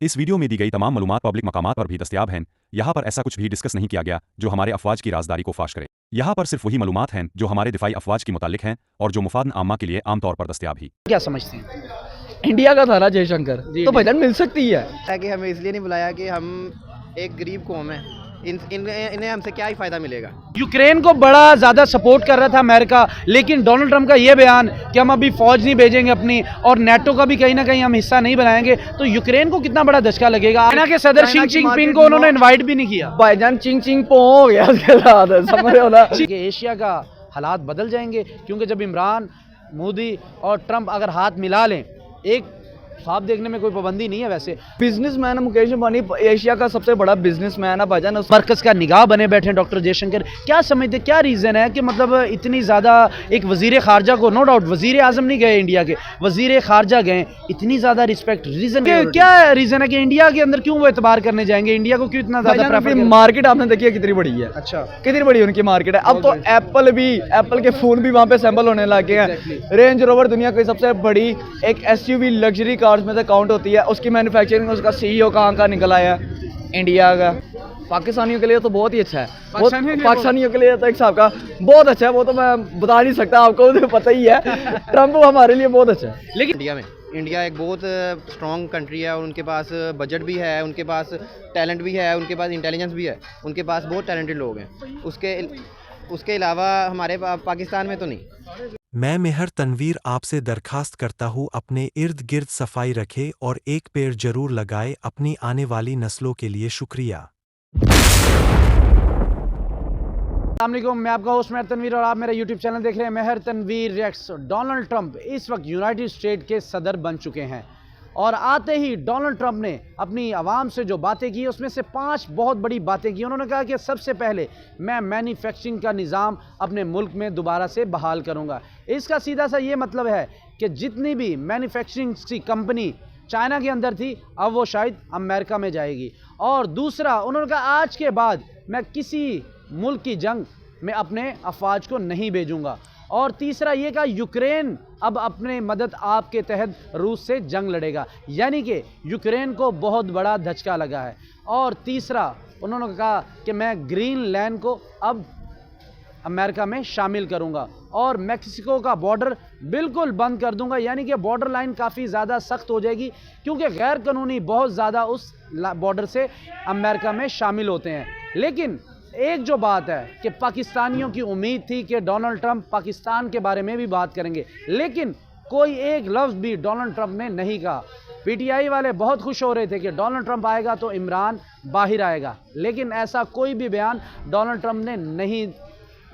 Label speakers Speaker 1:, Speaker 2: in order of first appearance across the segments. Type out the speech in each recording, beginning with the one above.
Speaker 1: इस वीडियो में दी गई तमाम मालूमात पब्लिक मकामात पर भी दस्तयाब हैं। यहाँ पर ऐसा कुछ भी डिस्कस नहीं किया गया जो हमारे अफवाज की राजदारी को फाश करे। यहाँ पर सिर्फ वही मालूमात हैं जो हमारे दिफाई अफवाज के मुतालिक हैं और जो मुफाद आम्मा के लिए आमतौर पर दस्तयाब ही।
Speaker 2: क्या समझते हैं?
Speaker 3: इंडिया का था ना जयशंकर, तो भाईजान मिल सकती है।
Speaker 4: कि हमें इसलिए नहीं बुलाया कि हम एक गरीब कौम है, इन्हें हमसे क्या ही फ़ायदा मिलेगा।
Speaker 2: यूक्रेन को बड़ा ज़्यादा सपोर्ट कर रहा था अमेरिका, लेकिन डोनाल्ड ट्रंप का ये बयान कि हम अभी फौज नहीं भेजेंगे अपनी और नेटो का भी कहीं ना कहीं हम हिस्सा नहीं बनाएंगे, तो यूक्रेन को कितना बड़ा धचका लगेगा। चाइना के सदर शी जिनपिंग को उन्होंने इनवाइट भी नहीं किया।
Speaker 3: भाईजान चिंग चिंग पो हो गया उसके साथ, समझ रहे हो ना।
Speaker 2: एशिया का हालात बदल जाएंगे, क्योंकि जब इमरान, मोदी और ट्रंप अगर हाथ मिला लें, एक ख्वाब देखने में कोई पाबंदी नहीं है। वैसे
Speaker 3: बिजनेसमैन है मुकेश अंबानी, एशिया का सबसे बड़ा बिजनेसमैन है भाईजान।
Speaker 2: मरकज का निगाह बने बैठे हैं डॉक्टर जयशंकर। क्या समझते, क्या रीज़न है कि मतलब इतनी ज़्यादा एक वजीर खारजा को, नो डाउट वजीर आजम नहीं गए इंडिया के, वजीर खारजा गए, इतनी ज़्यादा रिस्पेक्ट, रीज़न क्या रीज़न है कि इंडिया के अंदर क्यों वो एतबार करने जाएंगे? इंडिया को क्यों इतना ज़्यादा प्रेफर?
Speaker 3: मार्केट आपने देखी कितनी बड़ी है।
Speaker 2: अच्छा,
Speaker 3: कितनी बड़ी उनकी मार्केट है। अब तो एप्पल के फोन भी वहाँ पे असेंबल होने लगे हैं। रेंज रोवर दुनिया की सबसे बड़ी एक SUV लग्जरी कार्स में से काउंट होती है, उसकी मैन्युफैक्चरिंग, उसका CEO कहाँ का निकल आया, इंडिया का। पाकिस्तानियों के लिए तो बहुत ही अच्छा है, पाकिस्तानियों के लिए तो एक साहब का बहुत अच्छा है, वो तो मैं बता नहीं सकता, आपको तो पता ही है। ट्रंप हमारे लिए बहुत अच्छा है।
Speaker 4: लेकिन इंडिया एक बहुत स्ट्रॉन्ग कंट्री है और उनके पास बजट भी है, उनके पास टैलेंट भी है, उनके पास इंटेलिजेंस भी है, उनके पास बहुत टैलेंटेड लोग हैं। उसके अलावा हमारे पाकिस्तान में तो नहीं।
Speaker 5: मैं मेहर तनवीर आपसे दरखास्त करता हूँ, अपने इर्द गिर्द सफाई रखे और एक पेड़ जरूर लगाए अपनी आने वाली नस्लों के लिए। शुक्रिया।
Speaker 2: अस्सलाम वालेकुम, मैं आपका होस्ट मेहर तनवीर और आप मेरा YouTube चैनल देख रहे हैं मेहर तनवीर रिएक्ट्स। डोनाल्ड ट्रंप इस वक्त यूनाइटेड स्टेट के सदर बन चुके हैं और आते ही डोनाल्ड ट्रंप ने अपनी आवाम से जो बातें की, उसमें से 5 बहुत बड़ी बातें की। उन्होंने कहा कि सबसे पहले मैं मैन्युफैक्चरिंग का निज़ाम अपने मुल्क में दोबारा से बहाल करूंगा। इसका सीधा सा ये मतलब है कि जितनी भी मैन्युफैक्चरिंग की कंपनी चाइना के अंदर थी, अब वो शायद अमेरिका में जाएगी। और दूसरा, उन्होंने कहा आज के बाद मैं किसी मुल्क की जंग में अपने अफवाज को नहीं भेजूंगा। और तीसरा ये कहा यूक्रेन अब अपने मदद आपके तहत रूस से जंग लड़ेगा, यानी कि यूक्रेन को बहुत बड़ा धचका लगा है। और तीसरा उन्होंने कहा कि मैं ग्रीनलैंड को अब अमेरिका में शामिल करूंगा और मैक्सिको का बॉर्डर बिल्कुल बंद कर दूंगा, यानी कि बॉर्डर लाइन काफ़ी ज़्यादा सख्त हो जाएगी, क्योंकि गैर कानूनी बहुत ज़्यादा उस बॉर्डर से अमेरिका में शामिल होते हैं। लेकिन एक जो बात है कि पाकिस्तानियों की उम्मीद थी कि डोनाल्ड ट्रंप पाकिस्तान के बारे में भी बात करेंगे, लेकिन कोई एक लफ्ज़ भी डोनाल्ड ट्रंप ने नहीं कहा। PTI वाले बहुत खुश हो रहे थे कि डोनाल्ड ट्रंप आएगा तो इमरान बाहर आएगा, लेकिन ऐसा कोई भी बयान डोनाल्ड ट्रंप ने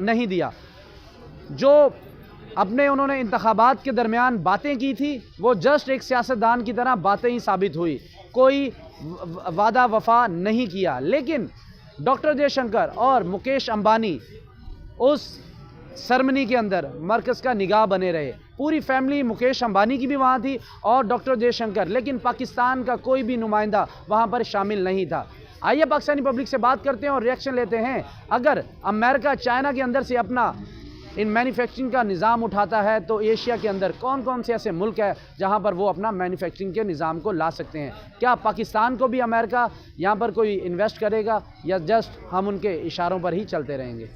Speaker 2: नहीं दिया। जो अपने उन्होंने इंतखाबात के दरमियान बातें की थी, वो जस्ट एक सियासतदान की तरह बातें ही साबित हुई, कोई वादा वफा नहीं किया। लेकिन डॉक्टर जयशंकर और मुकेश अंबानी उस सेरेमनी के अंदर मरकज़ का निगाह बने रहे। पूरी फैमिली मुकेश अंबानी की भी वहाँ थी और डॉक्टर जयशंकर, लेकिन पाकिस्तान का कोई भी नुमाइंदा वहाँ पर शामिल नहीं था। आइए पाकिस्तानी पब्लिक से बात करते हैं और रिएक्शन लेते हैं। अगर अमेरिका चाइना के अंदर से अपना इन मैन्युफैक्चरिंग का निज़ाम उठाता है, तो एशिया के अंदर कौन कौन से ऐसे मुल्क है जहां पर वो अपना मैन्युफैक्चरिंग के निज़ाम को ला सकते हैं? क्या पाकिस्तान को भी अमेरिका यहां पर कोई इन्वेस्ट करेगा या जस्ट हम उनके इशारों पर ही चलते रहेंगे?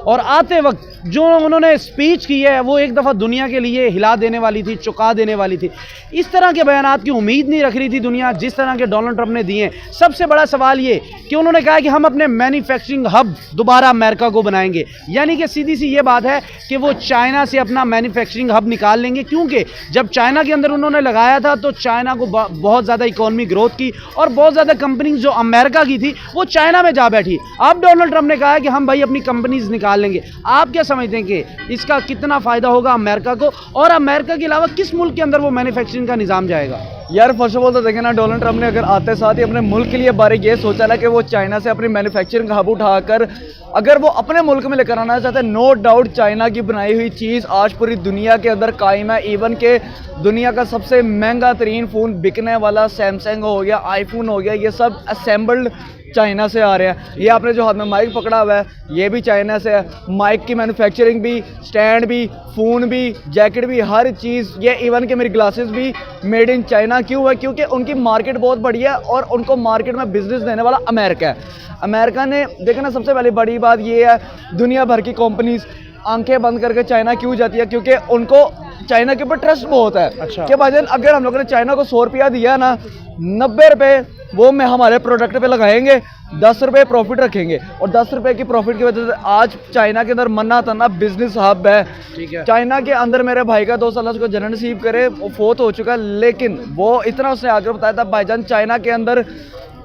Speaker 2: और आते वक्त जो उन्होंने स्पीच की है वो एक दफ़ा दुनिया के लिए हिला देने वाली थी, चुका देने वाली थी। इस तरह के बयानात की उम्मीद नहीं रख रही थी दुनिया, जिस तरह के डोनाल्ड ट्रंप ने दिए। सबसे बड़ा सवाल ये कि उन्होंने कहा कि हम अपने मैन्युफैक्चरिंग हब दोबारा अमेरिका को बनाएंगे, यानी कि सीधी सी ये बात है कि वो चाइना से अपना मैन्युफैक्चरिंग हब निकाल लेंगे, क्योंकि जब चाइना के अंदर उन्होंने लगाया था तो चाइना को बहुत ज़्यादा इकोनॉमी ग्रोथ की और बहुत ज़्यादा कंपनीज जो अमेरिका की थी वो चाइना में जा बैठी। अब डोनाल्ड ट्रंप ने कहा कि हम भाई अपनी कंपनीज निकाल लेंगे। आप क्या समझते हैं कि इसका कितना फ़ायदा होगा अमेरिका को, और अमेरिका के अलावा किस मुल्क के अंदर वो मैन्युफैक्चरिंग का निज़ाम जाएगा?
Speaker 3: यार फर्स्ट ऑफ ऑल तो देखें ना, डोनाल्ड ट्रंप ने अगर आते साथ ही अपने मुल्क के लिए बारे ये सोचा ना कि वो चाइना से अपनी मैन्युफैक्चरिंग हब उठाकर अगर वो अपने मुल्क में लेकर आना चाहते हैं, नो डाउट चाइना की बनाई हुई चीज़ आज पूरी दुनिया के अंदर कायम है। इवन के दुनिया का सबसे महंगा तरीन फ़ोन बिकने वाला सैमसंग हो गया, आईफोन हो गया, ये सब असेंबल्ड चाइना से आ रहे हैं। ये आपने जो हाथ में माइक पकड़ा हुआ है ये भी चाइना से है। माइक की मैन्युफैक्चरिंग भी, स्टैंड भी, फ़ोन भी, जैकेट भी, हर चीज़, ये इवन के मेरी ग्लासेस भी मेड इन चाइना। क्यों है? क्योंकि उनकी मार्केट बहुत बड़ी है और उनको मार्केट में बिजनेस देने वाला अमेरिका है। अमेरिका ने देखा ना, सबसे पहले बड़ी बात ये है, दुनिया भर की कंपनीज आंखें बंद करके चाइना क्यों जाती है? क्योंकि उनको चाइना के ऊपर ट्रस्ट बहुत है।
Speaker 2: अच्छा।
Speaker 3: कि भाईजान अगर हम लोगों ने चाइना को 100 रुपया दिया ना, 90 रुपये वो में हमारे प्रोडक्ट पे लगाएंगे, 10 रुपये प्रॉफिट रखेंगे। और 10 रुपये की प्रॉफिट की वजह से आज चाइना के अंदर मन्ना तना बिजनेस हब है।
Speaker 2: ठीक है।
Speaker 3: चाइना के अंदर मेरे भाई का 2 साल उसको जन्म नसीब करे, वो फोत हो चुका, लेकिन वो इतना उसने आगे बताया था, भाईजान चाइना के अंदर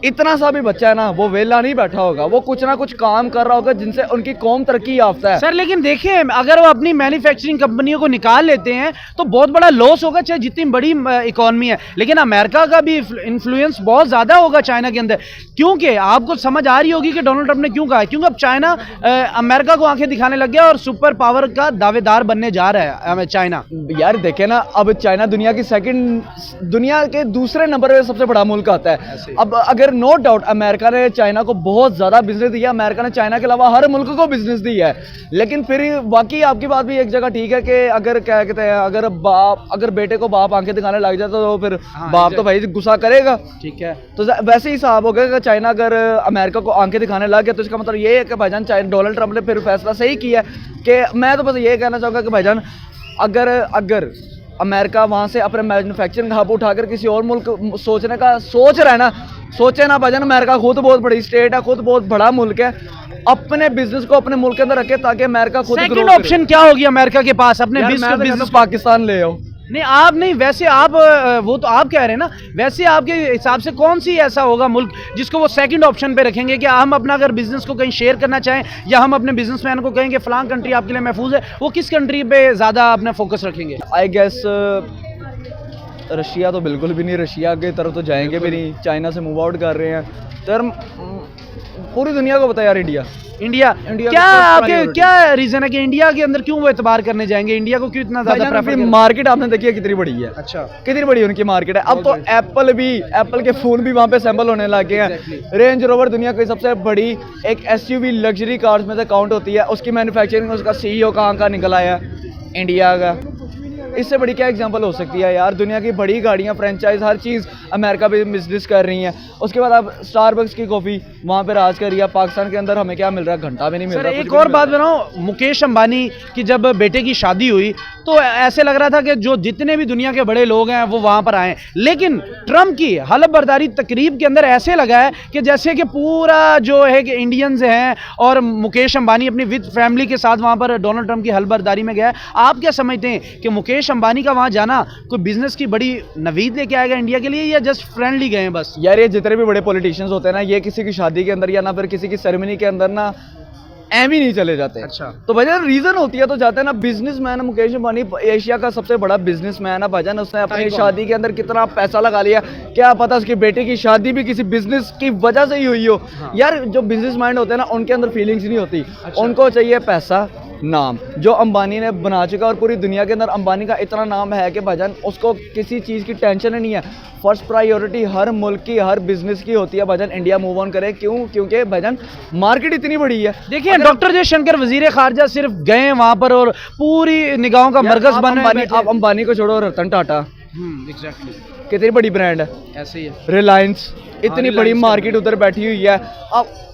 Speaker 3: इतना सा भी बच्चा है ना, वो वेला नहीं बैठा होगा, वो कुछ ना कुछ काम कर रहा होगा जिनसे उनकी कौम तरक्की याफ्ता है।
Speaker 2: सर लेकिन देखिए, अगर वो अपनी मैन्युफैक्चरिंग कंपनियों को निकाल लेते हैं तो बहुत बड़ा लॉस होगा, चाहे जितनी बड़ी इकोनॉमी है। लेकिन अमेरिका का भी इन्फ्लुएंस बहुत ज़्यादा होगा चाइना के अंदर, क्योंकि आपको समझ आ रही होगी कि डोनाल्ड ट्रंप ने क्यों कहा है, क्योंकि अब चाइना अमेरिका को आंखें दिखाने लग गया और सुपर पावर का दावेदार बनने जा रहा है चाइना।
Speaker 3: यार देखे ना, अब चाइना दुनिया के दूसरे नंबर पे सबसे बड़ा मुल्क आता है। अब अगर नो डाउट अमेरिका ने चाइना को बहुत ज्यादा बिजनेस दिया, अमेरिका ने चाइना के अलावा हर मुल्क को बिजनेस दिया है। लेकिन फिर बाकी आपकी बात भी एक जगह ठीक है कि अगर क्या कहते हैं, अगर बेटे को बाप आंखें दिखाने लग जाए तो फिर बाप तो भाई गुस्सा करेगा।
Speaker 2: ठीक है।
Speaker 3: तो वैसे ही हिसाब हो गया कि चाइना अगर अमेरिका को आंखें दिखाने लग गया तो इसका मतलब ये है कि भाईजान डोनाल्ड ट्रंप ने फिर फैसला सही किया कि मैं तो बस ये कहना चाहूँगा कि भाईजान अगर अमेरिका वहाँ से अपने मैन्युफैक्चरिंग हब उठाकर किसी और मुल्क सोचने का सोच रहा है ना, सोचे ना भाईजान। अमेरिका खुद बहुत बड़ी स्टेट है, खुद बहुत बड़ा मुल्क है, अपने बिजनेस को अपने मुल्क के अंदर रखे ताकि अमेरिका खुद
Speaker 2: सेकंड ऑप्शन क्या होगी अमेरिका के पास अपने
Speaker 3: बिजनेस पाकिस्तान ले आओ।
Speaker 2: नहीं आप नहीं, वैसे आप वो तो आप कह रहे हैं ना, वैसे आपके हिसाब से कौन सी ऐसा होगा मुल्क जिसको वो सेकंड ऑप्शन पे रखेंगे कि हम अपना अगर बिजनेस को कहीं शेयर करना चाहें या हम अपने बिजनेसमैन को कहेंगे फलां कंट्री आपके लिए महफूज है, वो किस कंट्री पे ज़्यादा अपना फोकस रखेंगे?
Speaker 3: आई गेस रशिया तो बिल्कुल भी नहीं, रशिया की तरफ तो जाएंगे भी नहीं, चाइना से मूव आउट कर रहे हैं। तो पूरी दुनिया को पता है यार, इंडिया
Speaker 2: क्या आपके क्या रीजन है कि इंडिया के अंदर क्यों वो एतबार करने जाएंगे? इंडिया को क्यों इतना ज्यादा प्रेफर?
Speaker 3: मार्केट आपने देखी है कितनी बड़ी है।
Speaker 2: अच्छा,
Speaker 3: कितनी बड़ी उनकी मार्केट है। अब तो एप्पल के फोन भी वहाँ पे असेंबल होने लग गए हैं। रेंज रोवर दुनिया की सबसे बड़ी एक SUV लग्जरी कार्स में से काउंट होती है, उसकी मैन्युफैक्चरिंग, उसका CEO कहाँ का निकल आया? इंडिया का। इससे बड़ी क्या एग्जांपल हो सकती है यार? दुनिया की बड़ी गाड़ियाँ, फ्रेंचाइज, हर चीज़ अमेरिका पे बिजनेस कर रही हैं। उसके बाद अब स्टारबक्स की कॉफ़ी वहाँ पे राज कर रही है। पाकिस्तान के अंदर हमें क्या मिल रहा है? घंटा भी नहीं मिल रहा।
Speaker 2: एक और बात बताऊँ, मुकेश अंबानी की जब बेटे की शादी हुई तो ऐसे लग रहा था कि जो जितने भी दुनिया के बड़े लोग हैं वो वहाँ पर आए, लेकिन ट्रंप की हलफ बर्दारी तकरीब के अंदर ऐसे लगा है कि जैसे कि पूरा जो है कि इंडियंस हैं और मुकेश अंबानी अपनी विद फैमिली के साथ वहाँ पर डोनाल्ड ट्रंप की हलफ बर्दारी में गया है। आप क्या समझते हैं कि मुकेश अंबानी का वहाँ जाना कोई बिजनेस की बड़ी नवीद लेके आएगा इंडिया के लिए, या जस्ट फ्रेंडली गए बस?
Speaker 3: यार ये जितने भी बड़े पॉलिटिशियंस होते हैं ना, ये किसी की शादी के अंदर या ना फिर किसी की सेरेमनी के अंदर ना एम ही नहीं चले जाते।
Speaker 2: अच्छा,
Speaker 3: तो भाईजान रीजन होती है तो जाते हैं ना। बिजनेसमैन मुकेश अंबानी एशिया का सबसे बड़ा बिजनेसमैन है भाईजान। उसने अपनी शादी के अंदर कितना पैसा लगा लिया, क्या पता उसकी बेटे की शादी भी किसी बिजनेस की वजह से ही हुई हो। हाँ। यार जो बिजनेस माइंड होते हैं ना, उनके अंदर फीलिंग्स नहीं होती। अच्छा। उनको चाहिए पैसा, नाम, जो अंबानी ने बना चुका। और पूरी दुनिया के अंदर अंबानी का इतना नाम है कि भाईजान उसको किसी चीज़ की टेंशन ही नहीं है। फर्स्ट प्रायोरिटी हर मुल्क की, हर बिजनेस की होती है भाईजान इंडिया मूव ऑन करे। क्यों? क्योंकि भाईजान मार्केट इतनी बड़ी है।
Speaker 2: देखिए डॉक्टर जयशंकर वजीर खारजा सिर्फ गए वहां पर और पूरी निगाहों का मरकज बने।
Speaker 3: आप अंबानी को छोड़ो, रतन टाटा
Speaker 2: एग्जैक्टली
Speaker 3: कितनी बड़ी ब्रांड है,
Speaker 2: ऐसे ही है।
Speaker 3: रिलायंस इतनी बड़ी मार्केट उधर बैठी हुई है।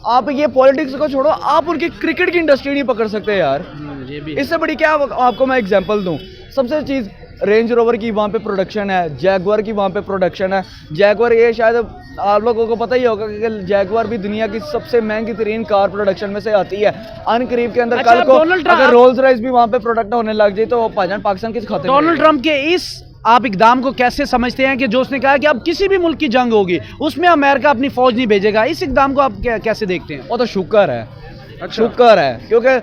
Speaker 3: आप ये पॉलिटिक्स को छोड़ो, आप उनकी क्रिकेट की इंडस्ट्री नहीं पकड़ सकते यार।
Speaker 2: ये भी
Speaker 3: इससे बड़ी क्या आपको मैं एग्जांपल दूं। सबसे चीज़ रेंज रोवर की वहाँ पे प्रोडक्शन है, जैगुआर की वहाँ पे प्रोडक्शन है। जैगुआर, ये शायद आप लोगों को पता ही होगा कि जैगुआर भी दुनिया की सबसे महंगी तरीन कार प्रोडक्शन में से आती है। अनकरीब के अंदर कल को अगर रोल्स रॉयस भी वहाँ पे प्रोडक्ट होने लग जाए तो पाकिस्तान किस खाते?
Speaker 2: डोनाल्ड ट्रंप के इस आप इकदाम को कैसे समझते हैं कि जो उसने कहा कि अब किसी भी मुल्क की जंग होगी उसमें अमेरिका अपनी फौज नहीं भेजेगा, इस इकदाम को आप कैसे देखते हैं?
Speaker 3: वो तो शुक्र है। अच्छा। शुक्र है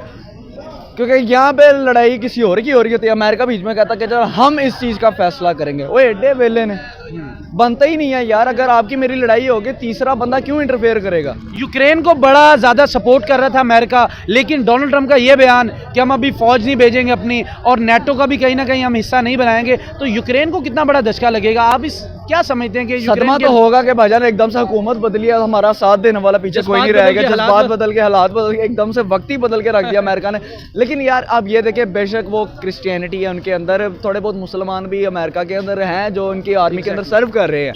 Speaker 3: क्योंकि यहाँ पे लड़ाई किसी और की हो रही होती है। अमेरिका बीच में कहता कि चलो हम इस चीज़ का फैसला करेंगे। वो एडे वेले ने बनता ही नहीं है यार। अगर आपकी मेरी लड़ाई होगी, तीसरा बंदा क्यों इंटरफेयर करेगा?
Speaker 2: यूक्रेन को बड़ा ज़्यादा सपोर्ट कर रहा था अमेरिका, लेकिन डोनाल्ड ट्रंप का ये बयान कि हम अभी फौज नहीं भेजेंगे अपनी, और नेटो का भी कहीं ना कहीं हम हिस्सा नहीं बनाएंगे, तो यूक्रेन को कितना बड़ा धचका लगेगा? आप इस क्या समझते हैं कि
Speaker 3: सदमा तो होगा कि भाईजान एकदम से हुकूमत बदली है, हमारा साथ देने वाला पीछे कोई नहीं रहेगा। जज्बात बदल के, हालात बदल के, एकदम से वक्त ही बदल के रख दिया अमेरिका ने। लेकिन यार आप ये देखें, बेशक वो क्रिश्चियनिटी है उनके अंदर, थोड़े बहुत मुसलमान भी अमेरिका के अंदर हैं जो उनकी आर्मी के अंदर सर्व कर रहे हैं,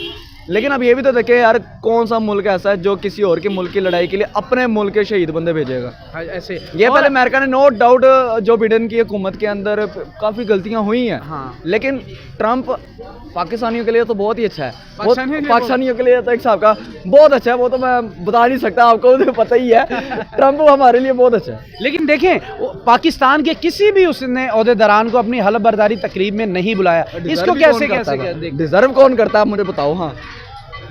Speaker 3: लेकिन अब ये भी तो देखें यार, कौन सा मुल्क ऐसा है जो किसी और के मुल्क की लड़ाई के लिए अपने मुल्क के शहीद बंदे भेजेगा?
Speaker 2: ऐसे
Speaker 3: ये पहले अमेरिका ने, नो डाउट जो बिडेन की हुकूमत के अंदर काफ़ी गलतियां हुई हैं, लेकिन ट्रंप पाकिस्तानियों के लिए तो बहुत ही अच्छा है। पाकिस्तानियों के लिए तो एक हिसाब का बहुत अच्छा है, वो तो मैं बता नहीं सकता, आपको तो पता ही है। ट्रंप हमारे लिए बहुत अच्छा है।
Speaker 2: लेकिन देखें, पाकिस्तान के किसी भी उसने ओहदेदारान को अपनी हलफ बर्दारी तकरीब में नहीं बुलाया। इसको कैसे
Speaker 3: डिजर्व कौन करता है? मुझे बताओ। हाँ,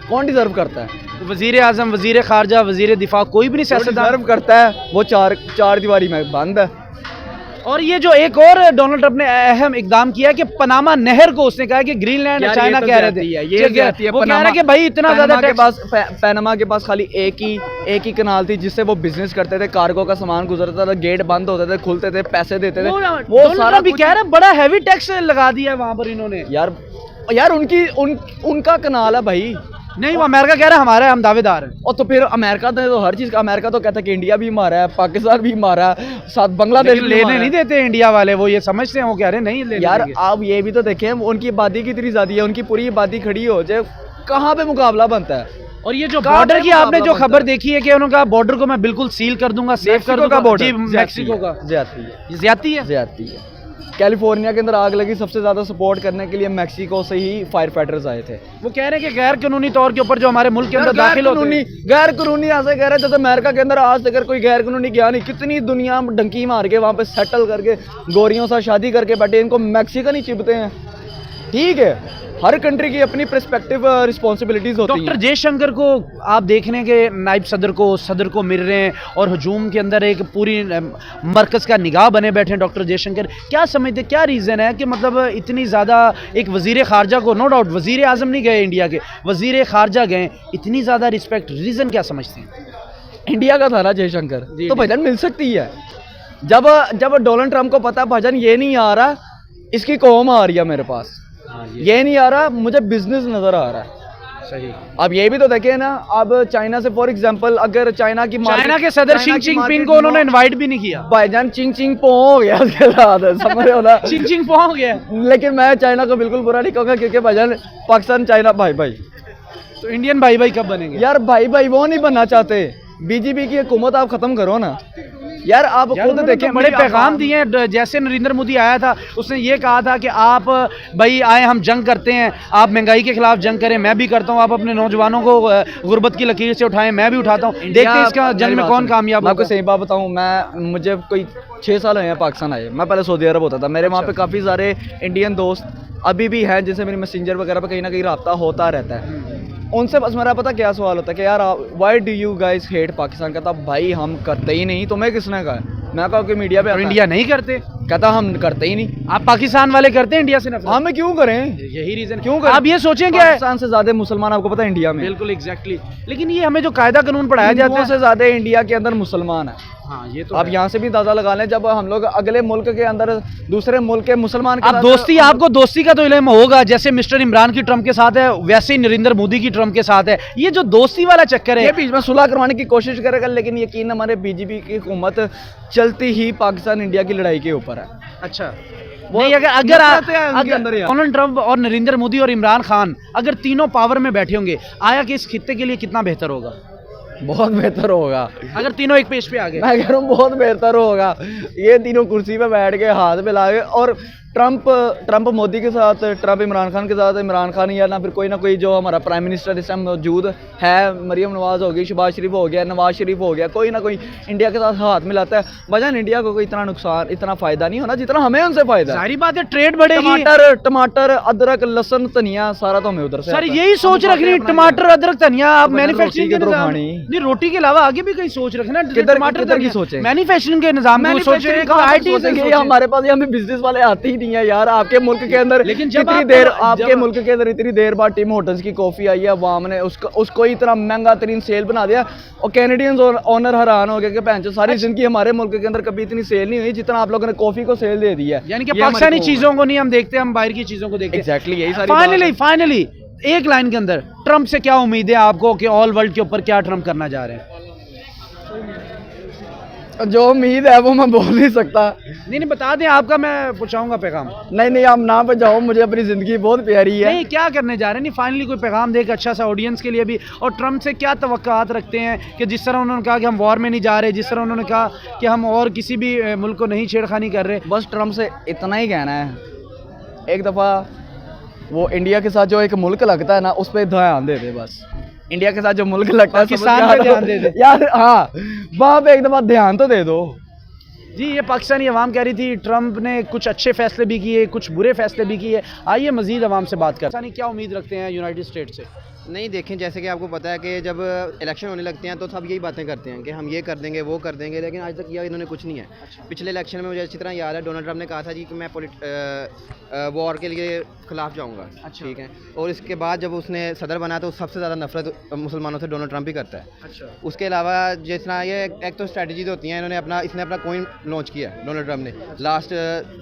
Speaker 3: कौन डिजर्व करता है?
Speaker 2: वजीर आजम, वजीर खारजा, वजीर दिफा, कोई भी नहीं सियासतदान
Speaker 3: डिजर्व करता है। वो चार दीवारी में बंद है।
Speaker 2: और ये जो एक और डोनाल्ड ट्रंप ने अहम इकदाम किया कि पनामा नहर को उसने कहा कि ग्रीनलैंड चाइना कह रहे थे, वो कह रहा है कि भाई इतना ज्यादा
Speaker 3: के पास, पनामा के पास खाली एक ही कनाल थी जिससे वो बिजनेस करते थे, कार्गो का सामान गुजरता था, गेट बंद होते थे, खुलते थे, पैसे देते थे।
Speaker 2: वो सारा भी कह रहा है बड़ा हैवी टैक्स लगा दिया है वहां पर इन्होंने।
Speaker 3: यार उनका कनाल है भाई।
Speaker 2: नहीं, वो अमेरिका कह रहा है हमारा है, हम दावेदार हैं।
Speaker 3: और तो फिर अमेरिका ने तो हर चीज़ का, अमेरिका तो कहता है कि इंडिया भी हमारा है, पाकिस्तान भी हमारा है, साथ बांग्लादेश
Speaker 2: लेने नहीं देते इंडिया वाले, वो ये समझते हैं, वो कह रहे हैं नहीं लेने।
Speaker 3: यार आप ये भी तो देखें, उनकी आबादी कितनी ज़्यादा है, उनकी पूरी आबादी खड़ी हो जाए, कहाँ पे मुकाबला बनता है?
Speaker 2: और ये जो बॉर्डर की आपने जो खबर देखी है कि उन्होंने कहा बॉर्डर को मैं बिल्कुल सील कर दूंगा, सेफ कर दूंगा, मैक्सिको का ज्यादती है।
Speaker 3: कैलिफोर्निया के अंदर आग लगी, सबसे ज्यादा सपोर्ट करने के लिए मैक्सिको से ही फायर फाइटर्स आए थे।
Speaker 2: वो कह रहे हैं कि गैर कानूनी तौर के ऊपर जो हमारे मुल्क के अंदर दाखिल होते हैं,
Speaker 3: गैर कानूनी ऐसे कह रहे थे, जैसे अमेरिका के अंदर आज तक कोई गैर कानूनी गया नहीं। कितनी दुनिया डंकी मार के वहाँ पे सेटल करके गोरियों से शादी करके बैठे, इनको मैक्सिकन ही चिपते हैं। ठीक है, हर कंट्री की अपनी पर्सपेक्टिव रिस्पॉन्सिबिलिटीज होती हैं।
Speaker 2: डॉक्टर जयशंकर को आप देख रहे हैं कि नायब सदर को मिल रहे हैं और हजूम के अंदर एक पूरी मरकज़ का निगाह बने बैठे हैं डॉक्टर जयशंकर। क्या समझते, क्या रीज़न है कि मतलब इतनी ज़्यादा एक वज़ीर ख़ारजा को, नो डाउट वज़ीर आज़म नहीं गए इंडिया के, वज़ीर ख़ारजा गए, इतनी ज़्यादा रिस्पेक्ट, रीज़न क्या समझते हैं?
Speaker 3: इंडिया का था ना जयशंकर, तो भाईजान मिल सकती है। जब डोनाल्ड ट्रंप को पता भाईजान ये नहीं आ रहा, इसकी कौम आ रही है मेरे पास, ये नहीं आ रहा, मुझे बिजनेस नजर आ रहा है।
Speaker 2: सही।
Speaker 3: अब ये भी तो देखे ना, अब चाइना से फॉर एग्जांपल, अगर चाइना के सदर
Speaker 2: शी जिनपिंग को उन्होंने इनवाइट भी नहीं किया।
Speaker 3: भाईजान चिंग पो हो गया उसके साथ, समझ रहे हो ना?
Speaker 2: चिंग पो हो गया।
Speaker 3: लेकिन मैं चाइना को बिल्कुल बुरा नहीं कहूँगा, क्योंकि भाईजान पाकिस्तान चाइना भाई
Speaker 2: तो इंडियन भाई कब बनेंगे?
Speaker 3: यार भाई वो नहीं बनना चाहते। बीजेपी की हुकूमत आप खत्म करो ना यार। आप खुद देखें,
Speaker 2: बड़े पैगाम दिए हैं। जैसे नरेंद्र मोदी आया था, उसने ये कहा था कि आप भाई आए, हम जंग करते हैं, आप महंगाई के खिलाफ जंग करें, मैं भी करता हूं, आप अपने नौजवानों को गुर्बत की लकीर से उठाएं, मैं भी उठाता हूं। देखते हैं इसका जंग में कौन कामयाब।
Speaker 3: मैं आपको सही बात बताऊं, मुझे कोई 6 साल हुए हैं पाकिस्तान आए। मैं पहले सऊदी अरब होता था, मेरे वहाँ पे काफ़ी सारे इंडियन दोस्त अभी भी हैं, जिनसे मेरी मैसेंजर वगैरह पर कहीं ना कहीं रब्ता होता रहता है। उनसे बस मेरा पता क्या सवाल होता है कि यार why do you guys hate Pakistan? कहता भाई हम करते ही नहीं, तुम्हें किसने कहा? मैं कहा कि मीडिया पे
Speaker 2: इंडिया नहीं करते।
Speaker 3: कहता हम करते ही नहीं।
Speaker 2: आप पाकिस्तान वाले करते हैं इंडिया से नफरत?
Speaker 3: हम क्यों करें?
Speaker 2: यही रीजन
Speaker 3: क्यों करें?
Speaker 2: आप ये सोचें कि
Speaker 3: पाकिस्तान से ज्यादा मुसलमान आपको पता है इंडिया में।
Speaker 2: बिल्कुल एग्जैक्टली। लेकिन ये हमें जो कायदा कानून पढ़ाया जाता है,
Speaker 3: से ज्यादा इंडिया के अंदर मुसलमान है।
Speaker 2: हाँ, ये तो
Speaker 3: आप यहाँ से भी अंदाजा लगा लें, जब हम लोग अगले मुल्क के अंदर दूसरे मुल्क के मुसलमान के
Speaker 2: साथ दोस्ती, आपको दोस्ती का तो इल्म होगा, जैसे मिस्टर इमरान की ट्रंप के साथ है, वैसे ही नरेंद्र मोदी की ट्रंप के साथ है। ये जो दोस्ती वाला चक्कर है,
Speaker 3: ये बीच में सुलह करवाने की कोशिश करेगा, लेकिन यकीन हमारे बीजेपी की हुकूमत चलती ही पाकिस्तान इंडिया की लड़ाई के ऊपर है।
Speaker 2: अच्छा, नहीं, अगर डोनाल्ड ट्रंप और नरेंद्र मोदी और इमरान खान अगर तीनों पावर में बैठे होंगे, आया कि इस खित्ते के लिए कितना बेहतर होगा?
Speaker 3: बहुत बेहतर होगा
Speaker 2: अगर तीनों एक पेज पे आ गए।
Speaker 3: मैं कह रहा हूँ बहुत बेहतर होगा। ये तीनों कुर्सी पे बैठ के हाथ मिला के, और ट्रंप मोदी के साथ, ट्रंप इमरान खान के साथ, इमरान खान या ना फिर कोई ना कोई जो हमारा प्राइम मिनिस्टर इस टाइम मौजूद है, मरियम नवाज होगी, शहबाज शरीफ हो गया, नवाज शरीफ हो गया, कोई ना कोई इंडिया के साथ हाथ मिलाता है। वजह इंडिया को कोई इतना नुकसान, इतना फायदा नहीं होना जितना हमें उनसे फायदा।
Speaker 2: सारी बात है, ट्रेड बढ़ेगी।
Speaker 3: टमाटर अदरक लहसुन धनिया सारा तो हमें उधर से।
Speaker 2: सर यही सोच रखनी, टमाटर अदरक धनिया आप मैन्युफैक्चरिंग के नहीं, रोटी के अलावा आगे भी कहीं सोच रखना।
Speaker 3: टमाटर की सोचे,
Speaker 2: मैन्युफैक्चरिंग के निजाम में सोच रहे हैं।
Speaker 3: हमारे पास हमें बिजनेस वाले आते ही नहीं है यार आपके मुल्क के अंदर।
Speaker 2: लेकिन जब
Speaker 3: इतनी
Speaker 2: आप-
Speaker 3: देर
Speaker 2: जब-
Speaker 3: आपके मुल्क के अंदर इतनी देर बाद टिम होटल्स की कॉफी आई है, अवाम ने उसको इतना महंगा तरीन सेल बना दिया और कैनेडियंस और ओनर हैरान हो गए कि भैंचो सारी जिंदगी हमारे मुल्क के अंदर कभी इतनी सेल नहीं हुई जितना आप लोगों ने कॉफी को सेल दे दी है।
Speaker 2: यानी कि
Speaker 3: ये हमारी
Speaker 2: पाकिस्तानी
Speaker 3: कौम है।
Speaker 2: चीजों को नहीं हम देखते, हम बाहर की चीजों को देखते हैं।
Speaker 3: एग्जैक्टली यही सारी बात है।
Speaker 2: फाइनली एक लाइन के अंदर ट्रम्प से क्या उम्मीद है आपको कि ऑल वर्ल्ड के ऊपर क्या ट्रम्प करना जा रहे हैं?
Speaker 3: जो उम्मीद है वो मैं बोल नहीं सकता।
Speaker 2: नहीं बता दें, आपका मैं पूछाऊंगा पैगाम।
Speaker 3: नहीं आप ना पे जाओ, मुझे अपनी जिंदगी बहुत प्यारी है।
Speaker 2: नहीं, क्या करने जा रहे हैं? नहीं, फाइनली कोई पैगाम दे, एक अच्छा सा ऑडियंस के लिए भी। और ट्रम्प से क्या तवक्कात रखते हैं कि जिस तरह उन्होंने कहा कि हम वॉर में नहीं जा रहे, जिस तरह उन्होंने कहा कि हम और किसी भी मुल्क को नहीं छेड़खानी कर रहे?
Speaker 3: बस ट्रम्प से इतना ही कहना है, एक दफ़ा वो इंडिया के साथ जो एक मुल्क लगता है ना उस पर ध्यान दे दे। बस इंडिया के साथ जो मुल्क लगता है
Speaker 2: पाकिस्तान पे ध्यान दे दे
Speaker 3: यार। हाँ, वहाँ पे एक दफ़ा ध्यान तो दे दो।
Speaker 2: जी, ये पाकिस्तानी अवाम कह रही थी ट्रम्प ने कुछ अच्छे फैसले भी किए, कुछ बुरे फैसले भी किए। आइए मजीद अवाम से बात कर। पाकिस्तानी क्या उम्मीद रखते हैं यूनाइटेड स्टेट से?
Speaker 4: नहीं देखें, जैसे कि आपको पता है कि जब इलेक्शन होने लगते हैं तो सब यही बातें करते हैं कि हम ये कर देंगे वो कर देंगे, लेकिन आज तक किया इन्होंने कुछ नहीं है। पिछले इलेक्शन में मुझे अच्छी तरह याद है डोनाल्ड ट्रम्प ने कहा था जी कि मैं वॉर के लिए खिलाफ जाऊंगा।
Speaker 2: अच्छा।
Speaker 4: ठीक है, और इसके बाद जब उसने सदर बना तो सबसे ज़्यादा नफरत मुसलमानों से डोनाल्ड ट्रम्प ही करता है।
Speaker 2: अच्छा।
Speaker 4: उसके अलावा जिस तरह ये एक तो स्ट्रैटेजीज होती हैं, इसने अपना कॉइन लॉन्च किया डोनाल्ड ट्रम्प ने लास्ट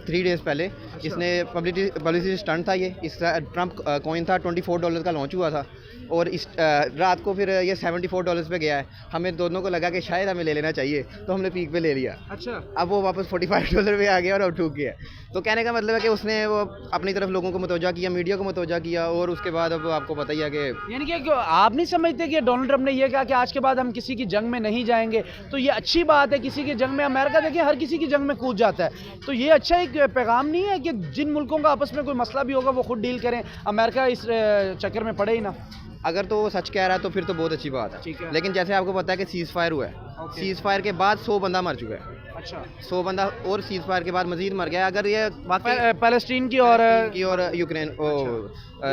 Speaker 4: 3 डेज़ पहले। इसने पब्लिसिटी स्टंट था ये, इस ट्रम्प कॉइन था $24 का लॉन्च हुआ था और इस रात को फिर ये $74 पे गया है। हमें दोनों को लगा कि शायद हमें ले लेना चाहिए तो हमने पीक पे ले लिया।
Speaker 2: अच्छा।
Speaker 4: अब वो वापस $45 पे आ गया और अब ठूक गया। तो कहने का मतलब है कि उसने वो अपनी तरफ लोगों को मुतवज्जा किया, मीडिया को मुतवज्जा किया, और उसके बाद अब आपको पता ही है कि
Speaker 2: यानी कि आप नहीं समझते कि डोनाल्ड ट्रम्प ने यह कहा कि आज के बाद हम किसी की जंग में नहीं जाएंगे, तो ये अच्छी बात है। किसी की जंग में, अमेरिका देखिए हर किसी की जंग में कूद जाता है, तो ये अच्छा एक पैगाम नहीं है कि जिन मुल्कों का आपस में कोई मसला भी होगा वो खुद डील करें, अमेरिका इस चक्कर में पड़े ही ना?
Speaker 4: अगर तो वो सच कह रहा है तो फिर तो बहुत अच्छी बात
Speaker 2: ठीक है।
Speaker 4: है। लेकिन जैसे आपको पता है कि सीज़ फायर हुआ है, सीज़ फायर के बाद 100 बंदा मर चुका है।
Speaker 2: अच्छा।
Speaker 4: 100 बंदा और सीज़ फायर के बाद मजीद मर गया। अगर ये बाकी
Speaker 2: पैलेस्टीन की
Speaker 4: और यूक्रेन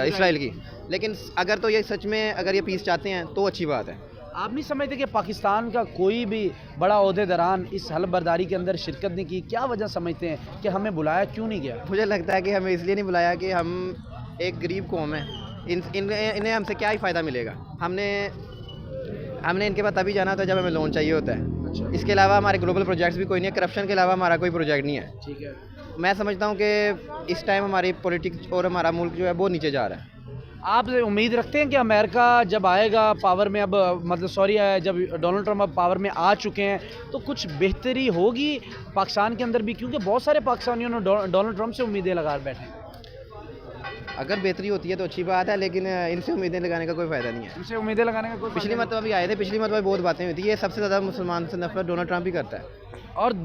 Speaker 4: इसराइल की, लेकिन अगर तो ये सच में अगर ये पीस चाहते हैं तो अच्छी बात है।
Speaker 2: आप नहीं समझते कि पाकिस्तान का कोई भी बड़ा ओहदेदारान इस हल्फ बर्दारी के अंदर शिरकत नहीं की? क्या वजह समझते हैं कि हमें बुलाया क्यों नहीं गया?
Speaker 4: मुझे लगता है कि हमें इसलिए नहीं बुलाया कि हम एक गरीब कौम है, इन्हें हमसे क्या ही फ़ायदा मिलेगा। हमने इनके पास तभी जाना था जब हमें लोन चाहिए होता है।
Speaker 2: अच्छा।
Speaker 4: इसके अलावा हमारे ग्लोबल प्रोजेक्ट्स भी कोई नहीं है, करप्शन के अलावा हमारा कोई प्रोजेक्ट नहीं है।
Speaker 2: ठीक है।
Speaker 4: मैं समझता हूँ कि इस टाइम हमारी पॉलिटिक्स और हमारा मुल्क जो है बहुत नीचे जा रहा है।
Speaker 2: आप उम्मीद रखते हैं कि अमेरिका जब आएगा पावर में, अब मतलब सॉरी, जब डोनाल्ड ट्रम्प अब पावर में आ चुके हैं, तो कुछ बेहतरी होगी पाकिस्तान के अंदर भी? क्योंकि बहुत सारे पाकिस्तानियों ने डोनाल्ड ट्रम्प से उम्मीदें लगा बैठे हैं।
Speaker 4: अगर बेहतरी होती है तो अच्छी बात है, लेकिन इनसे उम्मीदें लगाने का कोई फ़ायदा नहीं है।
Speaker 2: इनसे उम्मीदें लगाने का कोई
Speaker 4: पिछली मरतबा भी आए थे, पिछली मरतबा बहुत बातें हुई थी। ये सबसे ज़्यादा मुसलमान से नफरत डोनाल्ड ट्रम्प ही करता है।
Speaker 2: और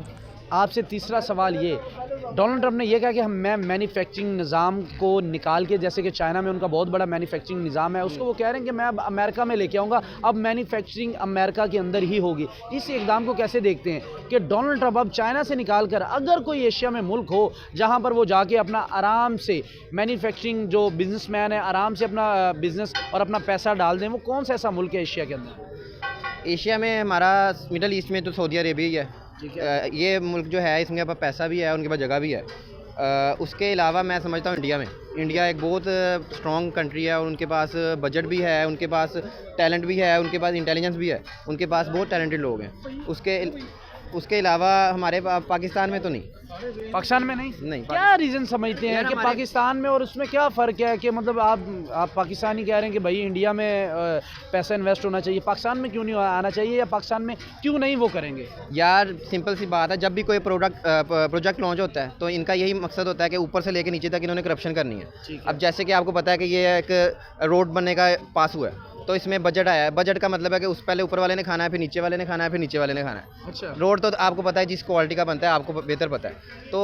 Speaker 2: आपसे तीसरा सवाल ये, डोनाल्ड ट्रम्प ने यह कहा कि मैं मैन्युफैक्चरिंग निज़ाम को निकाल के, जैसे कि चाइना में उनका बहुत बड़ा मैन्युफैक्चरिंग निज़ाम है, उसको वो कह रहे हैं कि मैं अब अमेरिका में लेके आऊँगा, अब मैन्युफैक्चरिंग अमेरिका के अंदर ही होगी। इस इकदाम को कैसे देखते हैं कि डोनाल्ड ट्रम्प अब चाइना से निकाल कर अगर कोई एशिया में मुल्क हो जहाँ पर वो जाके अपना आराम से मैन्युफैक्चरिंग, जो बिजनेसमैन है आराम से अपना बिजनेस और अपना पैसा डाल दें, वो कौन सा ऐसा मुल्क है एशिया के अंदर?
Speaker 4: एशिया में हमारा मिडल ईस्ट में तो सऊदी अरेबिया ही है।
Speaker 2: ठीक है।
Speaker 4: ये मुल्क जो है इसके पास पैसा भी है, उनके पास जगह भी है। उसके अलावा मैं समझता हूँ इंडिया एक बहुत स्ट्रॉन्ग कंट्री है, और उनके पास बजट भी है, उनके पास टैलेंट भी है, उनके पास इंटेलिजेंस भी है, उनके पास बहुत टैलेंटेड लोग हैं। उसके अलावा हमारे पाकिस्तान में तो नहीं।
Speaker 2: पाकिस्तान में नहीं? क्या रीज़न समझते हैं कि पाकिस्तान में और उसमें क्या फ़र्क है? कि मतलब आप पाकिस्तानी कह रहे हैं कि भाई इंडिया में पैसा इन्वेस्ट होना चाहिए, पाकिस्तान में क्यों नहीं आना चाहिए, या पाकिस्तान में क्यों नहीं वो करेंगे?
Speaker 4: यार सिंपल सी बात है, जब भी कोई प्रोजेक्ट लॉन्च होता है तो इनका यही मकसद होता है कि ऊपर से लेकर नीचे तक इन्होंने करप्शन करनी है। अब जैसे कि आपको पता है कि ये एक रोड बनने का पास हुआ है, तो इसमें बजट आया है। बजट का मतलब है कि उस पहले ऊपर वाले ने खाना है, फिर नीचे वाले ने खाना है, फिर नीचे वाले ने खाना है।
Speaker 2: अच्छा।
Speaker 4: रोड तो आपको पता है जिस क्वालिटी का बनता है, आपको बेहतर पता है। तो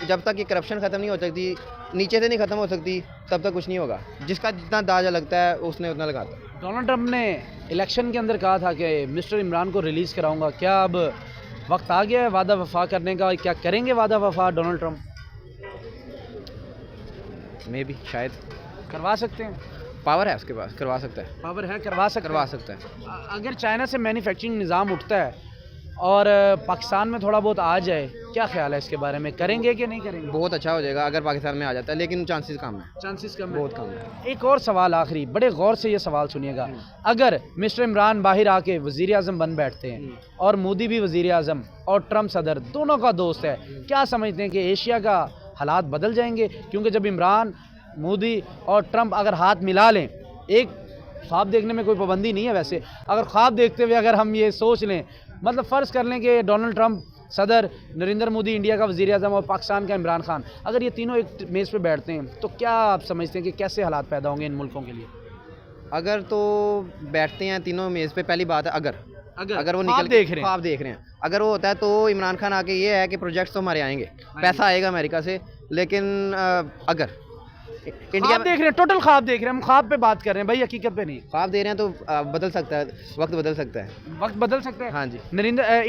Speaker 4: जब तक ये करप्शन ख़त्म नहीं हो सकती, नीचे से नहीं ख़त्म हो सकती, तब तक कुछ नहीं होगा। जिसका जितना दाजा लगता है उसने उतना लगाता है।
Speaker 2: डोनाल्ड ट्रम्प ने इलेक्शन के अंदर कहा था कि मिस्टर इमरान को रिलीज़ कराऊंगा, क्या अब वक्त आ गया है वादा वफा करने का? क्या करेंगे वादा वफा डोनाल्ड ट्रम्प?
Speaker 4: मे भी, शायद
Speaker 2: करवा सकते हैं,
Speaker 4: पावर है उसके पास, करवा सकता है।
Speaker 2: पावर है, करवा सकता है।
Speaker 4: है।
Speaker 2: अगर चाइना से मैन्युफैक्चरिंग निज़ाम उठता है और पाकिस्तान में थोड़ा बहुत आ जाए, क्या ख्याल है इसके बारे में, करेंगे कि नहीं करेंगे?
Speaker 4: बहुत अच्छा हो जाएगा अगर पाकिस्तान में आ जाता है, लेकिन चांसेस कम है,
Speaker 2: चांसेस कम है,
Speaker 4: बहुत कम है।
Speaker 2: एक और सवाल आखिरी, बड़े गौर से ये सवाल सुनिएगा, अगर मिस्टर इमरान बाहर आके वज़ीर आज़म बन बैठते हैं और मोदी भी वज़ीर आज़म और ट्रम्प सदर दोनों का दोस्त है, क्या समझते हैं कि एशिया का हालात बदल जाएंगे? क्योंकि जब इमरान, मोदी और ट्रम्प अगर हाथ मिला लें, एक ख्वाब देखने में कोई पाबंदी नहीं है वैसे, अगर ख्वाब देखते हुए अगर हम ये सोच लें, मतलब फ़र्ज़ कर लें कि डोनाल्ड ट्रम्प सदर, नरेंद्र मोदी इंडिया का वज़ीर आज़म और पाकिस्तान का इमरान खान, अगर ये तीनों एक मेज़ पे बैठते हैं तो क्या आप समझते हैं कि कैसे हालात पैदा होंगे इन मुल्कों के लिए?
Speaker 4: अगर तो बैठते हैं तीनों मेज़ पे, पहली बात है अगर वो
Speaker 2: ख्वाब
Speaker 4: निकल
Speaker 2: देख रहे हैं,
Speaker 4: ख्वाब देख रहे हैं, अगर वो होता है तो इमरान खान आके ये है कि प्रोजेक्ट्स तो हमारे आएंगे, पैसा आएगा अमेरिका से, लेकिन अगर इंडिया
Speaker 2: ख्वाब
Speaker 4: में
Speaker 2: देख रहे हैं, टोटल ख्वाब देख रहे हैं, हम ख्वाब पे बात कर रहे हैं भाई, हकीकत पे नहीं।
Speaker 4: ख्वाब दे रहे हैं तो बदल सकता है, वक्त बदल सकता है।
Speaker 2: वक्त बदल सकता है।
Speaker 4: हाँ जी,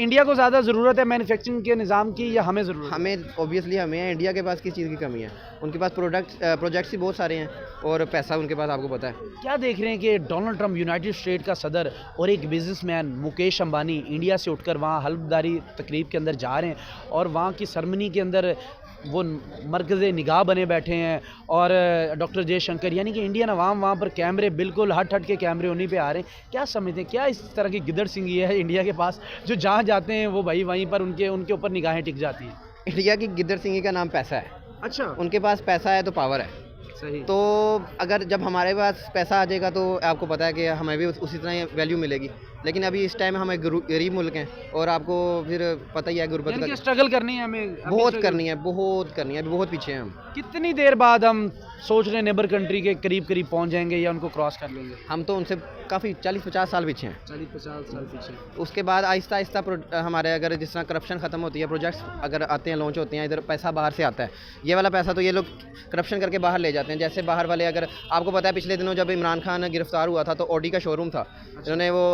Speaker 2: इंडिया को ज़्यादा ज़रूरत है मैन्युफैक्चरिंग के निज़ाम की या हमें ज़रूरत है?
Speaker 4: हमें ऑब्वियसली हमें है, इंडिया के पास किस चीज़ की कमी है? उनके पास प्रोजेक्ट्स ही बहुत सारे हैं और पैसा उनके पास, आपको पता है।
Speaker 2: क्या देख रहे हैं कि डोनाल्ड ट्रंप यूनाइटेड स्टेट का सदर और एक बिजनेसमैन मुकेश अंबानी इंडिया से उठकर वहाँ हल्फदारी तकरीब के अंदर जा रहे हैं और वहाँ की सेरेमनी के अंदर वो मरकज़ निगाह बने बैठे हैं और डॉक्टर जयशंकर, यानी कि इंडियन अवाम वहाँ पर कैमरे, बिल्कुल हट के कैमरे उन्हीं पे आ रहे हैं। क्या समझते हैं, क्या इस तरह की गिदड़ सिंगी है इंडिया के पास जो जहाँ जाते हैं वो भाई वहीं पर उनके ऊपर निगाहें टिक जाती हैं?
Speaker 4: इंडिया की गिद्दर सिंगी का नाम पैसा है।
Speaker 2: अच्छा,
Speaker 4: उनके पास पैसा है तो पावर है।
Speaker 2: सही।
Speaker 4: तो अगर जब हमारे पास पैसा आ जाएगा तो आपको पता है कि हमें भी उसी तरह वैल्यू मिलेगी, लेकिन अभी इस टाइम हमें गरीब मुल्क हैं और आपको फिर पता ही है गुर्बत
Speaker 2: यानी कि
Speaker 4: का
Speaker 2: स्ट्रगल करनी है हमें,
Speaker 4: बहुत करनी है, अभी बहुत पीछे हैं हम।
Speaker 2: कितनी देर बाद हम सोच रहे हैं नेबर कंट्री के करीब पहुंच जाएंगे या उनको क्रॉस कर लेंगे?
Speaker 4: हम तो उनसे काफ़ी 40-50 साल पीछे हैं।
Speaker 2: 40-50 साल पीछे।
Speaker 4: उसके बाद आहिस्ता आहिस्ता हमारे अगर जिस तरह करप्शन ख़त्म होती है, प्रोजेक्ट्स अगर आते हैं, लॉन्च होते हैं, इधर पैसा बाहर से आता है, ये वाला पैसा तो ये लोग करप्शन करके बाहर ले जाते हैं। जैसे बाहर वाले, अगर आपको पता है पिछले दिनों जब इमरान खान गिरफ्तार हुआ था तो ऑडी का शोरूम था, इन्होंने वो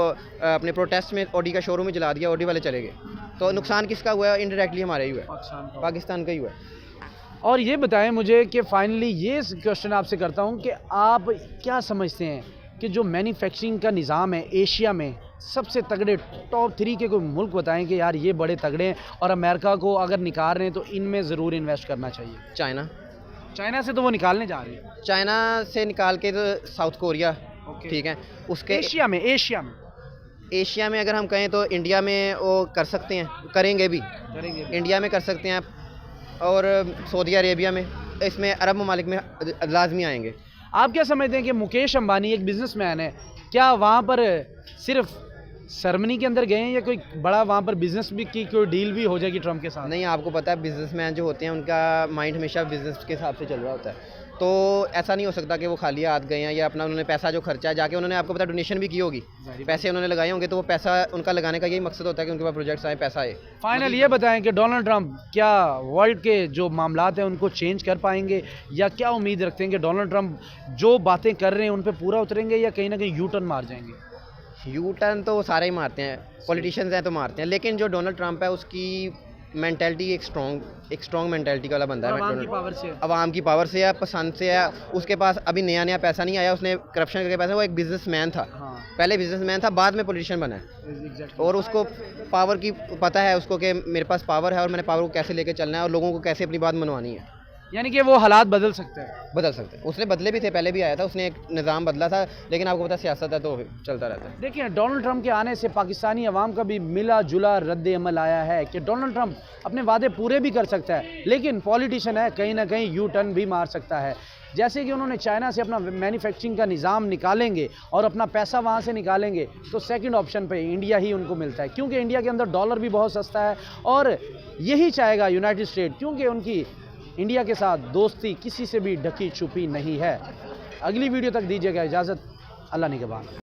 Speaker 4: अपने प्रोटेस्ट में ऑडी का शोरूम ही जला दिया, ऑडी वाले चले गए। तो नुकसान किसका हुआ है? इनडायरेक्टली हमारे ही हुआ है, पाकिस्तान का ही हुआ है।
Speaker 2: और ये बताएं मुझे कि फाइनली ये क्वेश्चन आपसे करता हूँ कि आप क्या समझते हैं कि जो मैन्युफैक्चरिंग का निज़ाम है एशिया में, सबसे तगड़े टॉप 3 के कोई मुल्क बताएं कि यार ये बड़े तगड़े हैं और अमेरिका को अगर निकाल रहे हैं तो इनमें ज़रूर इन्वेस्ट करना चाहिए? चाइना से तो वो निकालने जा रहे हैं,
Speaker 4: चाइना से निकाल के तो साउथ कोरिया, ठीक है। उसके एशिया में अगर हम कहें तो इंडिया में वो कर सकते हैं, करेंगे भी, इंडिया में कर सकते हैं और सऊदी अरेबिया में, इसमें अरब ममालिक में लाजमी आएंगे।
Speaker 2: आप क्या समझते हैं कि मुकेश अंबानी एक बिजनेसमैन है, क्या वहाँ पर सिर्फ सेरेमनी के अंदर गए हैं या कोई बड़ा वहाँ पर बिजनेस भी की कोई डील भी हो जाएगी ट्रम्प के साथ?
Speaker 4: नहीं, आपको पता है बिजनेसमैन जो होते हैं उनका माइंड हमेशा बिजनेस के हिसाब से चल रहा होता है, तो ऐसा नहीं हो सकता कि वो खाली हाथ गए हैं या अपना उन्होंने पैसा जो खर्चा है जाके उन्होंने, आपको पता डोनेशन भी की होगी, पैसे उन्होंने लगाए होंगे, तो वो पैसा उनका लगाने का यही मकसद होता है कि उनके पास प्रोजेक्ट्स आए, पैसा आए।
Speaker 2: फाइनल ये बताएं कि डोनाल्ड ट्रंप क्या वर्ल्ड के जो मामलात हैं उनको चेंज कर पाएंगे या क्या उम्मीद रखते हैं कि डोनाल्ड ट्रंप जो बातें कर रहे हैं उन पर पूरा उतरेंगे या कहीं ना कहीं यू टर्न मार जाएंगे?
Speaker 4: यू टर्न तो सारे ही मारते हैं, पॉलिटिशियंस हैं तो मारते हैं, लेकिन जो डोनाल्ड ट्रंप है उसकी मेंटालिटी एक स्ट्रॉन्ग मेंटालिटी वाला बंदा है।
Speaker 2: आवाम की पावर से,
Speaker 4: आवाम की पावर से है, पसंद से है। उसके पास अभी नया पैसा नहीं आया, उसने करप्शन करके पैसा, वो एक बिजनेसमैन था।
Speaker 2: हाँ।
Speaker 4: पहले बिजनेसमैन था, बाद में पॉलिटिशियन बना है। और उसको पावर की पता है उसको कि मेरे पास पावर है और मैंने पावर को कैसे लेके चलना है और लोगों को कैसे अपनी बात मनवानी है।
Speaker 2: यानी कि वो हालात बदल सकते हैं।
Speaker 4: उसने बदले भी थे, पहले भी आया था, उसने एक निज़ाम बदला था, लेकिन आपको पता सियासत है तो चलता रहता है।
Speaker 2: देखिए, डोनाल्ड ट्रंप के आने से पाकिस्तानी अवाम का भी मिला जुला रद्द अमल आया है कि डोनाल्ड ट्रंप अपने वादे पूरे भी कर सकता है, लेकिन पॉलिटिशियन है, कहीं ना कहीं यू टर्न भी मार सकता है। जैसे कि उन्होंने चाइना से अपना मैन्युफैक्चरिंग का निज़ाम निकालेंगे और अपना पैसा वहाँ से निकालेंगे तो सेकंड ऑप्शन पे इंडिया ही उनको मिलता है, क्योंकि इंडिया के अंदर डॉलर भी बहुत सस्ता है और यही चाहेगा यूनाइटेड स्टेट, क्योंकि उनकी इंडिया के साथ दोस्ती किसी से भी ढकी छुपी नहीं है। अगली वीडियो तक दीजिएगा इजाज़त, अल्लाह निगहबान।